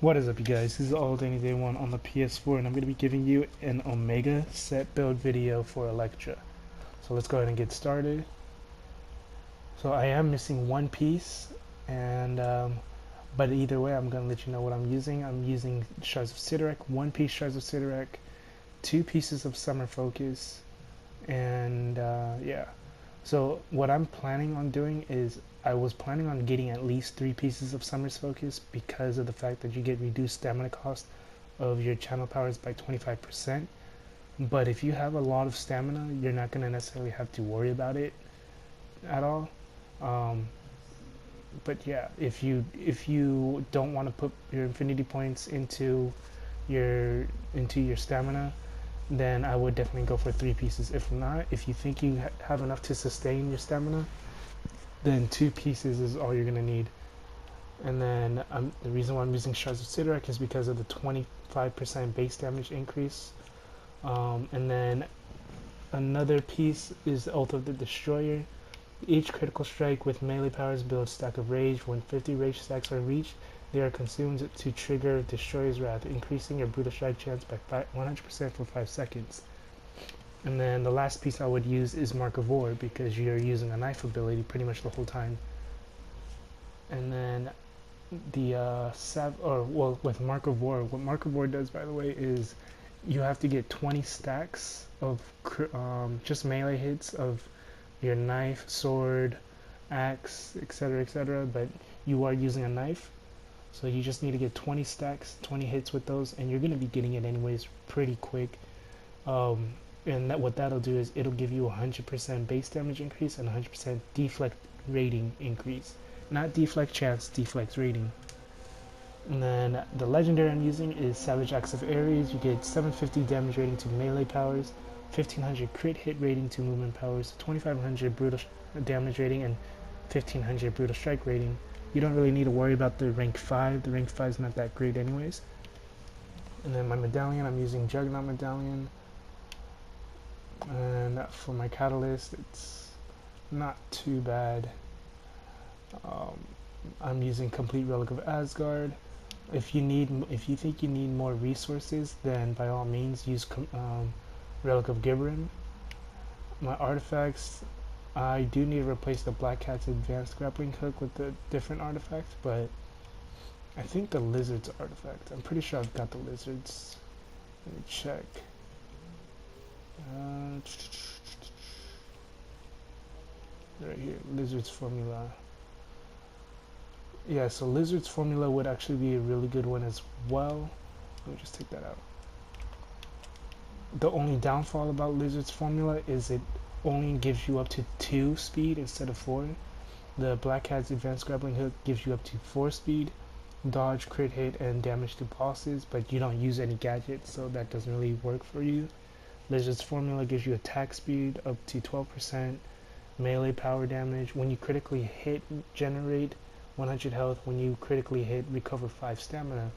What is up, you guys? This is All Day Day One on the PS4, and I'm going to be giving you an Omega set build video for Elektra. So let's go ahead and get started. So I am missing one piece, and but either way, I'm going to let you know what I'm using. I'm using Shards of Sidorak, one piece Shards of Sidorak, two pieces of Summer Focus, and yeah. So what I'm planning on doing is I was planning on getting at least 3 pieces of Summer's Focus because of the fact that you get reduced stamina cost of your channel powers by 25%. But if you have a lot of stamina, you're not going to necessarily have to worry about it at all. Um, but yeah, if you don't want to put your infinity points into your stamina, then I would definitely go for 3 pieces. If not, if you think you have enough to sustain your stamina, then 2 pieces is all you're gonna need. And then the reason why I'm using Shards of Sidorak is because of the 25% base damage increase. And then another piece is the Oath of the Destroyer. Each critical strike with melee powers builds stack of rage. When 50 rage stacks are reached, they are consumed to trigger Destroyer's Wrath, increasing your brutal strike chance by 100% for 5 seconds. And then the last piece I would use is Mark of War, because you're using a knife ability pretty much the whole time. And then the with Mark of War, what Mark of War does, by the way, is you have to get 20 stacks of just melee hits of your knife, sword, axe, etc., but you are using a knife, so you just need to get 20 stacks, 20 hits with those, and you're going to be getting it anyways pretty quick. And what that'll do is it'll give you 100% base damage increase and 100% deflect rating increase. Not deflect chance, deflect rating. And then the legendary I'm using is Savage Axe of Ares. You get 750 damage rating to melee powers, 1500 crit hit rating to movement powers, 2500 brutal damage rating, and 1500 brutal strike rating. You don't really need to worry about the rank 5. The rank 5 is not that great anyways. And then my medallion, I'm using Juggernaut Medallion. And for my catalyst, it's not too bad. I'm using Complete Relic of Asgard. If you think you need more resources, then by all means use Relic of Gibran. My artifacts, I do need to replace the Black Cat's Advanced Grappling Hook with a different artifact, but I think the Lizard's artifact. I'm pretty sure I've got the Lizard's. Let me check. Right here, Lizard's formula. Yeah, so Lizard's formula would actually be a really good one as well. Let me just take that out. The only downfall about Lizard's formula is it only gives you up to 2 speed instead of 4. The Black Cat's Advanced Grappling Hook gives you up to 4 speed, dodge, crit hit, and damage to bosses, but you don't use any gadgets, so that doesn't really work for you. Lizard's formula gives you attack speed up to 12%, melee power damage. When you critically hit, generate 100 health. When you critically hit, recover 5 stamina.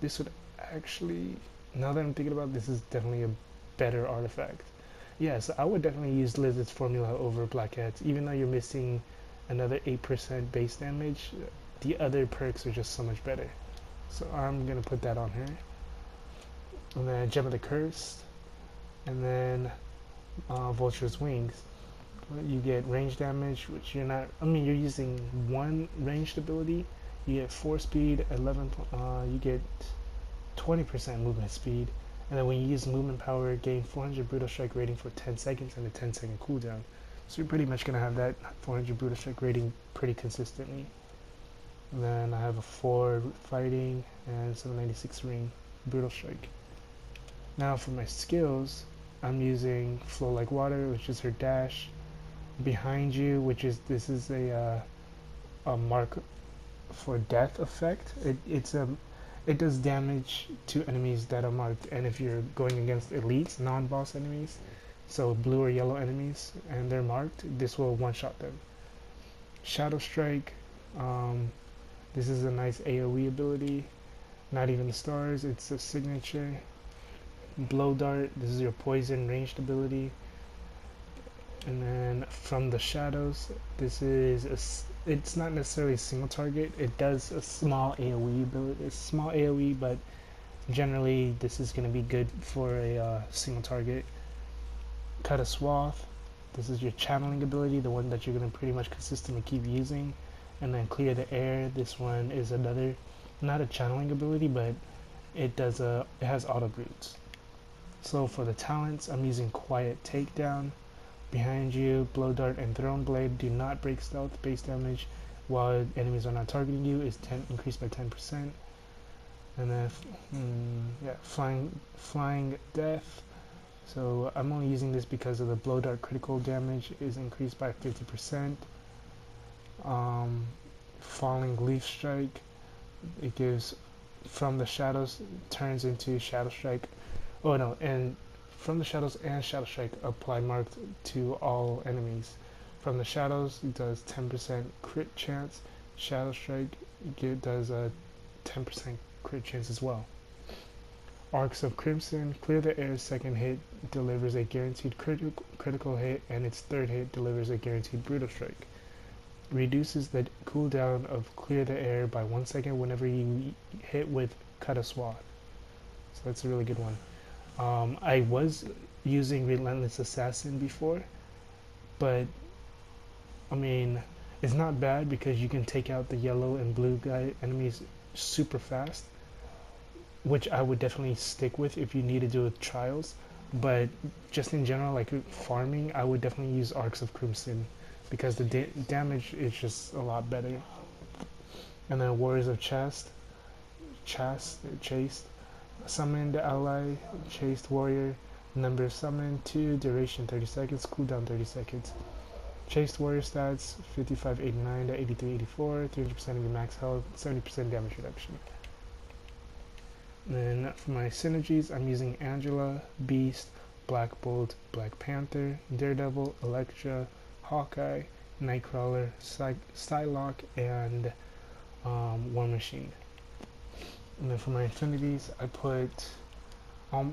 This would actually, now that I'm thinking about it, this is definitely a better artifact. Yes, I would definitely use Lizard's formula over Black Cat's, even though you're missing another 8% base damage. The other perks are just so much better. So I'm gonna put that on here. And then Gem of the Cursed. And then Vulture's Wings. You get range damage, which you're not, you're using 1 ranged ability. You get 4 speed, 11, you get 20% movement speed. And then when you use movement power, gain 400 brutal strike rating for 10 seconds and a 10-second cooldown. So you're pretty much going to have that 400 brutal strike rating pretty consistently. And then I have a 4 fighting and 796 ring brutal strike. Now for my skills, I'm using Flow Like Water, which is her dash. Behind You, which is, this is a mark for death effect. It does damage to enemies that are marked, and if you're going against elites, non-boss enemies, so blue or yellow enemies, and they're marked, this will one-shot them. Shadow Strike, this is a nice AoE ability. Not Even the Stars, it's a signature. Blow Dart, this is your poison ranged ability. And then from the shadows, this is it's not necessarily a single target. It does a small AoE ability. It's small AoE, but generally this is going to be good for a single target. Cut a swath. This is your channeling ability, the one that you're going to pretty much consistently keep using. And then clear the air. This one is another, not a channeling ability, but it has auto brutes. So for the talents, I'm using quiet takedown. Behind you, blow dart and thrown blade do not break stealth. Base damage while enemies are not targeting you is increased by 10%. And then flying death. So I'm only using this because of the blow dart critical damage is increased by 50%. Falling leaf strike, it gives from the shadows turns into shadow strike. Oh no, and from the shadows and shadow strike apply marked to all enemies. From the shadows it does 10% crit chance. Shadow strike does a 10% crit chance as well. Arcs of Crimson, clear the air, second hit delivers a guaranteed critical hit, and its third hit delivers a guaranteed brutal strike. Reduces the cooldown of clear the air by 1 second whenever you hit with cut a swath. So that's a really good one. I was using Relentless Assassin before, but I mean, it's not bad because you can take out the yellow and blue guy enemies super fast, which I would definitely stick with if you need to do with trials. But just in general, like farming, I would definitely use Arcs of Crimson because the damage is just a lot better. And then Warriors of Chased, summoned ally, chased warrior, number summoned 2, duration 30 seconds, cooldown 30 seconds. Chased warrior stats 5589 to 8384, 300% of your max health, 70% damage reduction. And then for my synergies, I'm using Angela, Beast, Black Bolt, Black Panther, Daredevil, Elektra, Hawkeye, Nightcrawler, Psylocke, and War Machine. And then for my infinities, I put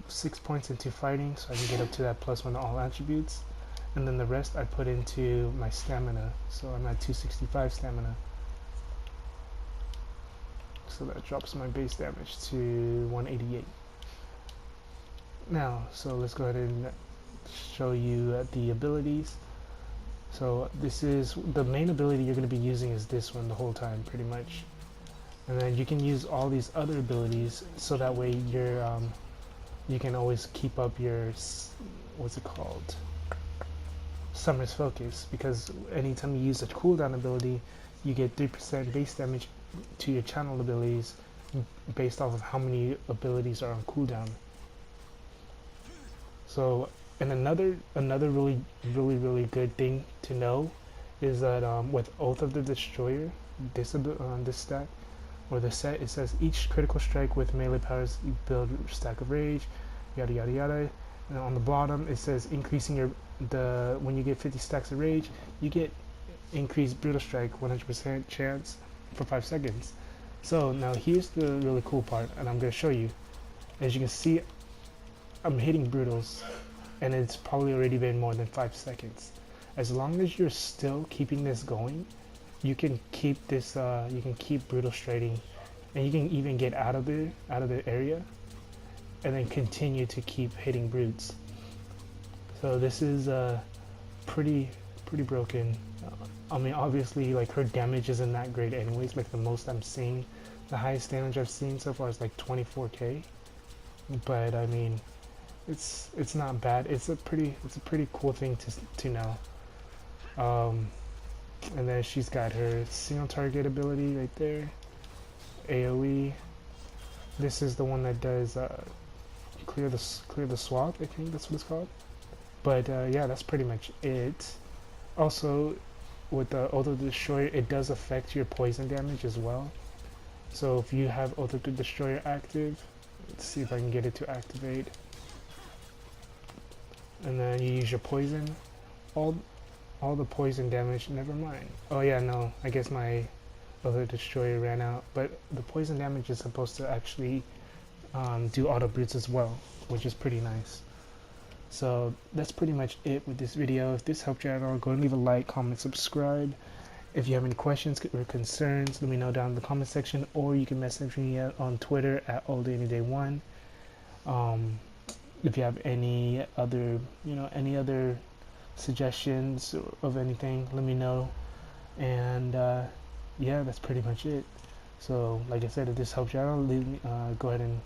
6 points into fighting so I can get up to that +1 to all attributes. And then the rest I put into my stamina. So I'm at 265 stamina. So that drops my base damage to 188. Now, so let's go ahead and show you the abilities. So this is the main ability you're going to be using is this one the whole time pretty much. And then you can use all these other abilities so that way you're you can always keep up your what's it called, Summer's Focus, because anytime you use a cooldown ability you get 3% base damage to your channel abilities based off of how many abilities are on cooldown. So, and another really good thing to know is that with Oath of the Destroyer, this stat or the set, it says each critical strike with melee powers you build stack of rage, yada yada yada. And on the bottom it says increasing when you get 50 stacks of rage, you get increased brutal strike 100% chance for 5 seconds. So now here's the really cool part, and I'm going to show you. As you can see, I'm hitting brutals and it's probably already been more than 5 seconds. As long as you're still keeping this going, you can keep this you can keep brutal striking, and you can even get out of the area and then continue to keep hitting brutes. So this is pretty broken. I mean, obviously, like, her damage isn't that great anyways. Like, the most I'm seeing, the highest damage I've seen so far is like 24k. But I mean, it's not bad. It's a pretty cool thing to know. And then she's got her single target ability right there, AoE. This is the one that does clear the swath. I think that's what it's called. But yeah, that's pretty much it. Also, with the Oath of the Destroyer, it does affect your poison damage as well. So if you have Oath of the Destroyer active, let's see if I can get it to activate. And then you use your poison. All the poison damage, never mind. Oh yeah, no, I guess my Oath of the Destroyer ran out. But the poison damage is supposed to actually do auto brutes as well, which is pretty nice. So that's pretty much it with this video. If this helped you at all, go and leave a like, comment, subscribe. If you have any questions or concerns, let me know down in the comment section, or you can message me on Twitter at alldayanyday1. If you have any other, any other suggestions of anything, let me know. And yeah, that's pretty much it. So like I said, if this helps you out, go ahead and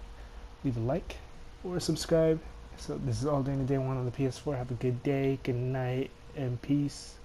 leave a like or subscribe. So this is All Day in the Day 1 on the PS4. Have a good day, good night, and peace.